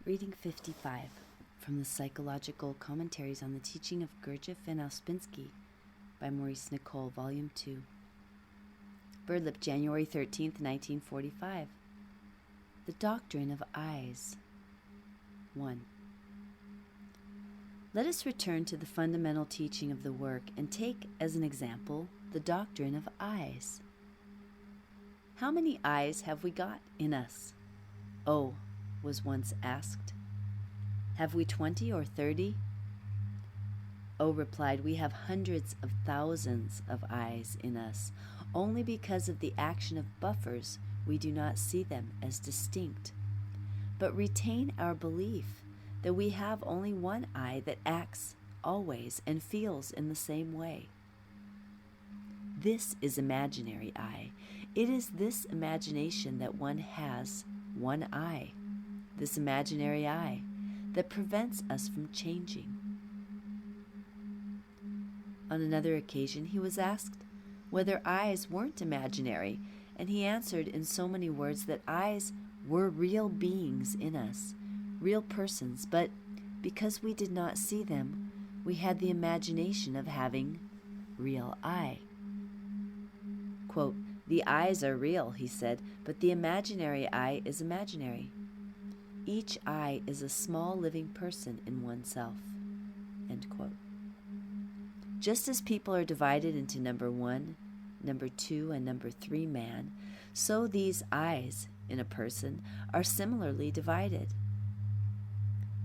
Reading 55 from the Psychological Commentaries on the Teaching of Gurdjieff and Ouspensky by Maurice, Nicoll, Volume 2. Birdlip, January 13th, 1945. The Doctrine of Eyes. 1. Let us return to the fundamental teaching of the work and take as an example the doctrine of eyes. How many eyes have we got in us? O was once asked. Have we 20 or 30? O replied, we have hundreds of thousands of eyes in us. Only because of the action of buffers we do not see them as distinct, but retain our belief that we have only one eye that acts always and feels in the same way. This is imaginary eye. It is this imagination that one has one eye, this imaginary eye, that prevents us from changing. On another occasion, he was asked whether eyes weren't imaginary, and he answered in so many words that eyes were real beings in us, real persons, but because we did not see them, we had the imagination of having real eye. Quote, the eyes are real, he said, but the imaginary eye is imaginary. Each eye is a small living person in oneself. End quote. Just as people are divided into number 1, number 2, and number 3 man, so these eyes in a person are similarly divided.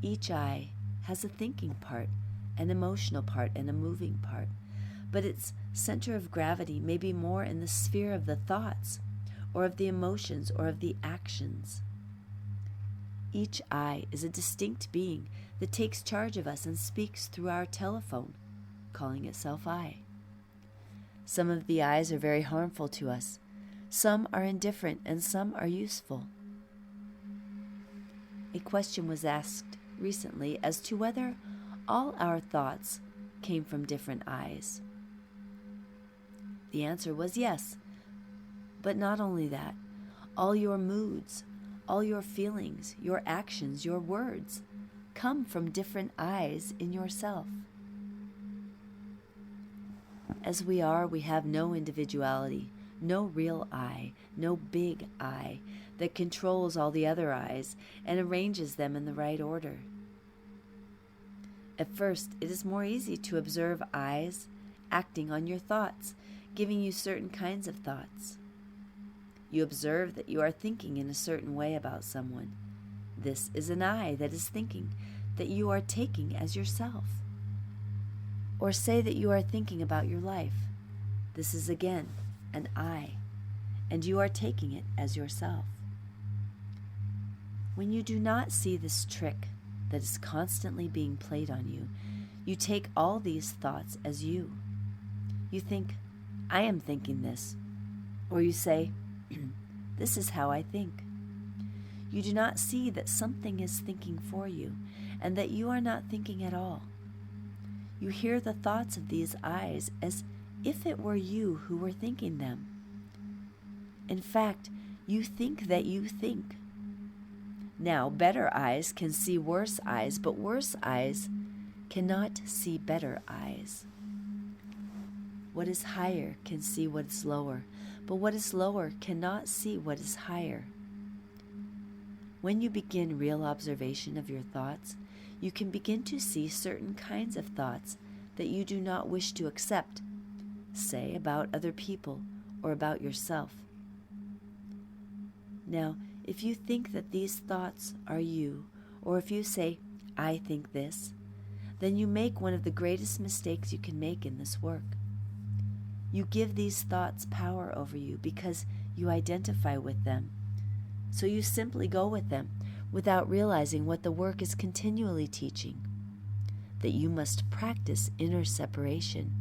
Each eye has a thinking part, an emotional part, and a moving part, but its center of gravity may be more in the sphere of the thoughts, or of the emotions, or of the actions. Each eye is a distinct being that takes charge of us and speaks through our telephone, calling itself I. Some of the eyes are very harmful to us. Some are indifferent and some are useful. A question was asked recently as to whether all our thoughts came from different eyes. The answer was yes, but not only that. All your moods, all your feelings, your actions, your words come from different eyes in yourself. As we are, we have no individuality, no real I, no big I that controls all the other eyes and arranges them in the right order. At first, it is more easy to observe eyes acting on your thoughts, giving you certain kinds of thoughts. You observe that you are thinking in a certain way about someone. This is an I that is thinking that you are taking as yourself. Or say that you are thinking about your life. This is again an I, and you are taking it as yourself. When you do not see this trick that is constantly being played on you, you take all these thoughts as you. You think, I am thinking this. Or you say, this is how I think. You do not see that something is thinking for you, and that you are not thinking at all. You hear the thoughts of these eyes as if it were you who were thinking them. In fact, you think that you think. Now, better eyes can see worse eyes, but worse eyes cannot see better eyes. What is higher can see what is lower, but what is lower cannot see what is higher. When you begin real observation of your thoughts, you can begin to see certain kinds of thoughts that you do not wish to accept, say about other people or about yourself. Now, if you think that these thoughts are you, or if you say, I think this, then you make one of the greatest mistakes you can make in this work. You give these thoughts power over you because you identify with them. So you simply go with them without realizing what the work is continually teaching, that you must practice inner separation.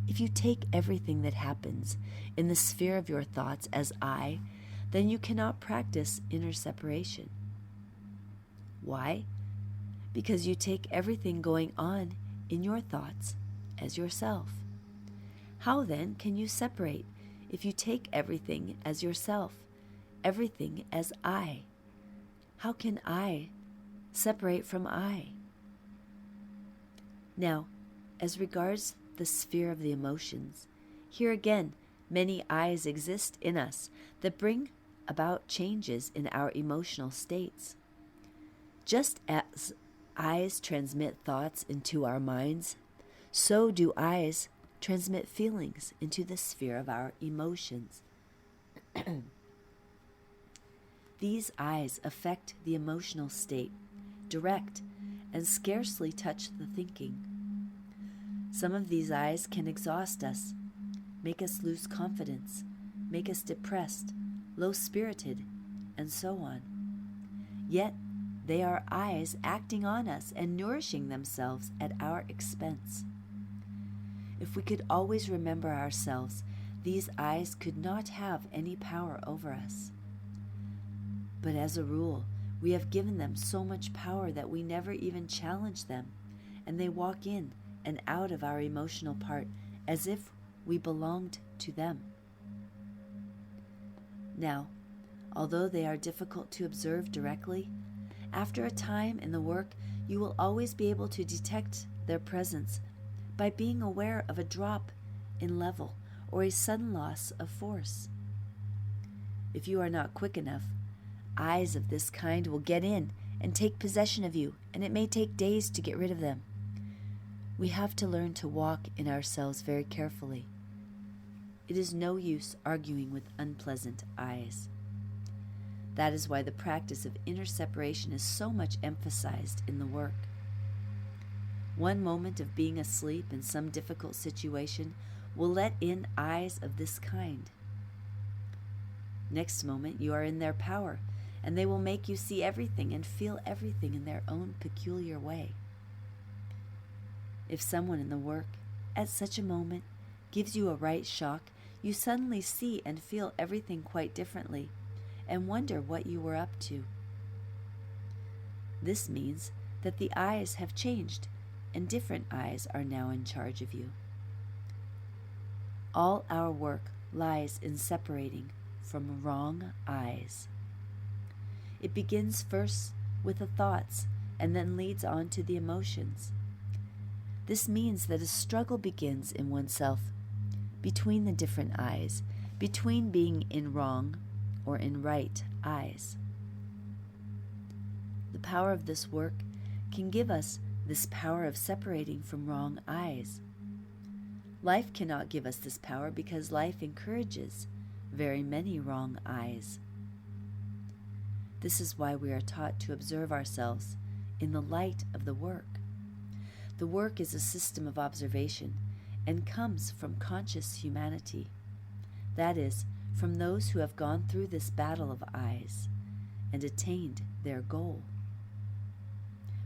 If you take everything that happens in the sphere of your thoughts as I, then you cannot practice inner separation. Why? Because you take everything going on in your thoughts as yourself. How then can you separate if you take everything as yourself, everything as I? How can I separate from I? Now, as regards the sphere of the emotions, here again, many I's exist in us that bring about changes in our emotional states. Just as I's transmit thoughts into our minds, so do I's transmit feelings into the sphere of our emotions. These I's affect the emotional state, direct, and scarcely touch the thinking. Some of these I's can exhaust us, make us lose confidence, make us depressed, low-spirited, and so on. Yet they are I's acting on us and nourishing themselves at our expense. If we could always remember ourselves, these I's could not have any power over us. But as a rule, we have given them so much power that we never even challenge them, and they walk in and out of our emotional part as if we belonged to them. Now, although they are difficult to observe directly, after a time in the work you will always be able to detect their presence by being aware of a drop in level or a sudden loss of force. If you are not quick enough, I's of this kind will get in and take possession of you, and it may take days to get rid of them. We have to learn to walk in ourselves very carefully. It is no use arguing with unpleasant I's. That is why the practice of inner separation is so much emphasized in the work. One moment of being asleep in some difficult situation will let in I's of this kind. Next moment you are in their power, and they will make you see everything and feel everything in their own peculiar way. If someone in the work, at such a moment, gives you a right shock, you suddenly see and feel everything quite differently, and wonder what you were up to. This means that the I's have changed, and different I's are now in charge of you. All our work lies in separating from wrong I's. It begins first with the thoughts and then leads on to the emotions. This means that a struggle begins in oneself between the different I's, between being in wrong or in right I's. The power of this work can give us this power of separating from wrong I's. Life cannot give us this power because life encourages very many wrong I's. This is why we are taught to observe ourselves in the light of the work. The work is a system of observation and comes from conscious humanity. That is, from those who have gone through this battle of I's and attained their goal.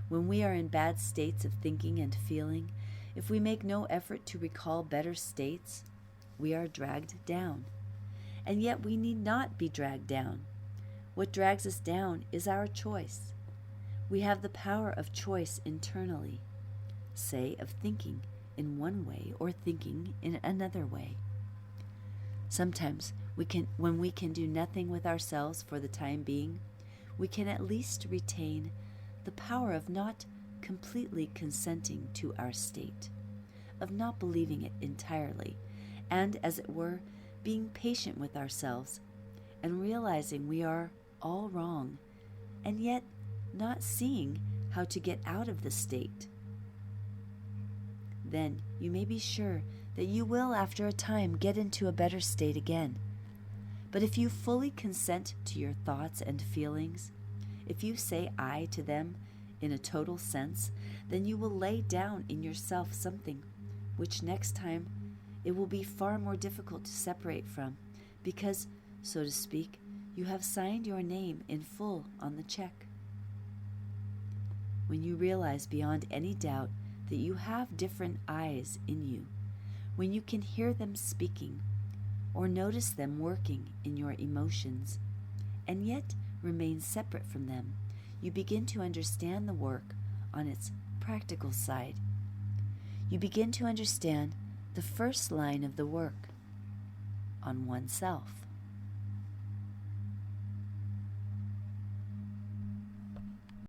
When we are in bad states of thinking and feeling, if we make no effort to recall better states, we are dragged down. And yet we need not be dragged down. What drags us down is our choice. We have the power of choice internally, say of thinking in one way or thinking in another way. Sometimes when we can do nothing with ourselves for the time being, we can at least retain the power of not completely consenting to our state, of not believing it entirely, and, as it were, being patient with ourselves and realizing we are all wrong, and yet not seeing how to get out of the state. Then you may be sure that you will, after a time, get into a better state again. But if you fully consent to your thoughts and feelings, if you say I to them in a total sense, then you will lay down in yourself something which next time it will be far more difficult to separate from, because, so to speak, you have signed your name in full on the check. When you realize beyond any doubt that you have different I's in you, when you can hear them speaking or notice them working in your emotions, and yet remain separate from them, you begin to understand the work on its practical side. You begin to understand the first line of the work on oneself.